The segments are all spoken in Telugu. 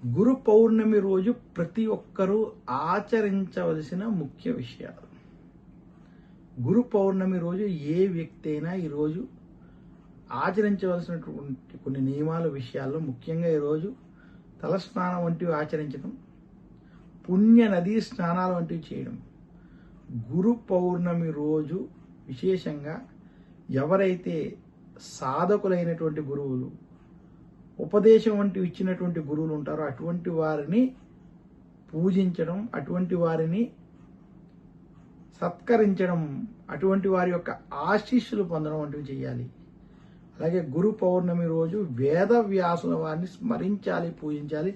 గురు పౌర్ణమి రోజు ప్రతి ఒక్కరూ ఆచరించవలసిన ముఖ్య విషయాలు. గురు పౌర్ణమి రోజు ఏ వ్యక్తి అయినా ఈరోజు ఆచరించవలసినటువంటి కొన్ని నియమాల విషయాల్లో ముఖ్యంగా ఈరోజు తలస్నానం వంటివి ఆచరించడం, పుణ్య నదీ స్నానాలు వంటివి చేయడం. గురు పౌర్ణమి రోజు విశేషంగా ఎవరైతే సాధకులైనటువంటి గురువులు, ఉపదేశం వంటివి ఇచ్చినటువంటి గురువులు ఉంటారో అటువంటి వారిని పూజించడం, అటువంటి వారిని సత్కరించడం, అటువంటి వారి యొక్క ఆశీస్సులు పొందడం వంటివి చేయాలి. అలాగే గురు పౌర్ణమి రోజు వేదవ్యాసుల వారిని స్మరించాలి, పూజించాలి.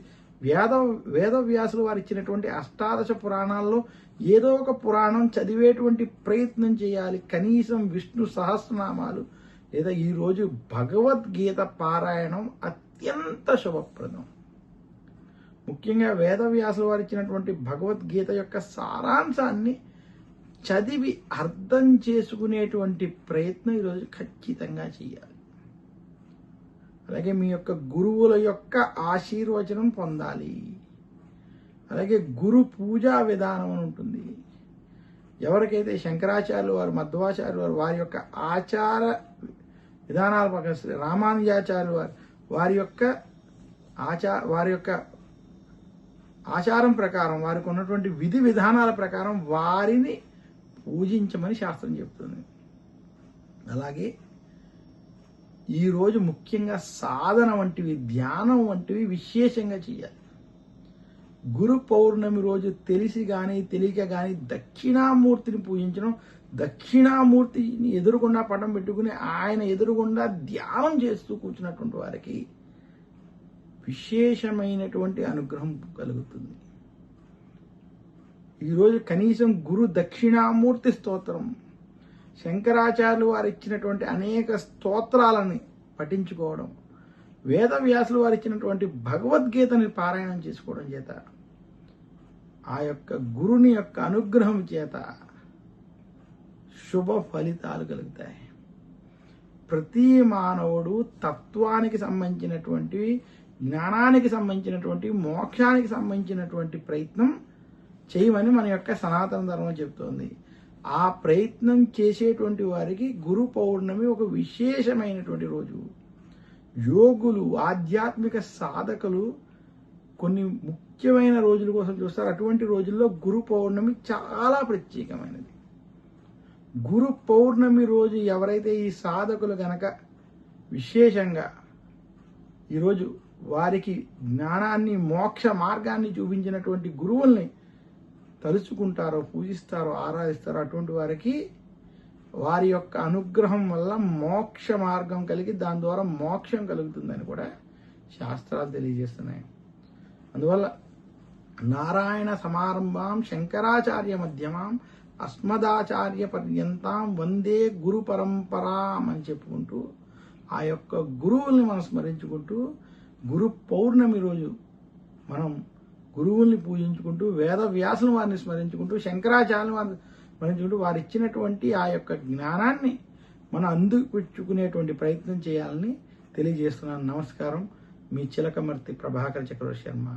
వేదవ్యాసుల వారు ఇచ్చినటువంటి అష్టాదశ పురాణాల్లో ఏదో ఒక పురాణం చదివేటువంటి ప్రయత్నం చేయాలి. కనీసం విష్ణు సహస్రనామాలు లేదా ఈరోజు భగవద్గీత పారాయణం అత్యంత శుభప్రదం. ముఖ్యంగా వేదవ్యాసుల వారు ఇచ్చినటువంటి భగవద్గీత యొక్క సారాంశాన్ని చదివి అర్థం చేసుకునేటువంటి ప్రయత్నం ఈరోజు ఖచ్చితంగా చేయాలి. అలాగే మీ యొక్క గురువుల యొక్క ఆశీర్వచనం పొందాలి. అలాగే గురు పూజా విధానం అని ఉంటుంది. ఎవరికైతే శంకరాచార్యులు వారు, మధ్వాచార్యులు వారు వారి యొక్క ఆచార విధానాల ప్రకారం, రామానుజాచార్యులు వారి యొక్క ఆచారం ప్రకారం, వారికి ఉన్నటువంటి విధి విధానాల ప్రకారం వారిని పూజించమని శాస్త్రం చెప్తుంది. అలాగే ఈరోజు ముఖ్యంగా సాధన వంటివి, ధ్యానం వంటివి విశేషంగా చేయాలి. గురు పౌర్ణమి రోజు తెలిసి కానీ తెలియక కానీ దక్షిణామూర్తిని పూజించడం, దక్షిణామూర్తిని ఎదురుగుండా పటం పెట్టుకుని ఆయన ఎదురుగుండా ధ్యానం చేస్తూ కూర్చున్నటువంటి వారికి విశేషమైనటువంటి అనుగ్రహం కలుగుతుంది. ఈరోజు కనీసం గురు దక్షిణామూర్తి స్తోత్రం, శంకరాచార్యులు వారు ఇచ్చినటువంటి అనేక స్తోత్రాలని పఠించుకోవడం, వేదవ్యాసులు వారు ఇచ్చినటువంటి భగవద్గీతని పారాయణం చేసుకోవడం చేత, ఆ యొక్క గురుని యొక్క అనుగ్రహం చేత శుభ ఫలితాలు కలుగుతాయి. ప్రతి మానవుడు తత్వానికి సంబంధించినటువంటి, జ్ఞానానికి సంబంధించినటువంటి, మోక్షానికి సంబంధించినటువంటి ప్రయత్నం చేయమని మన యొక్క సనాతన ధర్మం చెబుతోంది. ఆ ప్రయత్నం చేసేటువంటి వారికి గురు పౌర్ణమి ఒక విశేషమైనటువంటి రోజు. యోగులు, ఆధ్యాత్మిక సాధకులు కొన్ని ముఖ్యమైన రోజుల కోసం చూస్తారు. అటువంటి రోజుల్లో గురు పౌర్ణమి చాలా ప్రత్యేకమైనది. గురు పౌర్ణమి రోజు ఎవరైతే ఈ సాధకులు గనక విశేషంగా ఈరోజు వారికి జ్ఞానాన్ని, మోక్ష మార్గాన్ని చూపించినటువంటి గురువుల్ని తలుచుకుంటారో, పూజిస్తారో, ఆరాధిస్తారో అటువంటి వారికి వారి యొక్క అనుగ్రహం వల్ల మోక్ష మార్గం కలిగి దాని ద్వారా మోక్షం కలుగుతుందని కూడా శాస్త్రాలు తెలియజేస్తున్నాయి. అందువల్ల నారాయణ సమారంభాం శంకరాచార్య మధ్యమాం అస్మదాచార్య పర్యంతం వందే గురు పరంపరాం అని చెప్పుకుంటూ ఆ యొక్క గురువుల్ని మనం స్మరించుకుంటూ, గురు పౌర్ణమి రోజు మనం గురువుల్ని పూజించుకుంటూ, వేదవ్యాసుల వారిని స్మరించుకుంటూ, శంకరాచార్యుల వారిని స్మరించుకుంటూ వారు ఇచ్చినటువంటి ఆ యొక్క జ్ఞానాన్ని మనం అందిపుచ్చుకునేటువంటి ప్రయత్నం చేయాలని తెలియజేస్తున్నాను. నమస్కారం. మీ చిలకమర్తి ప్రభాకర్ చక్రవర్తి శర్మ.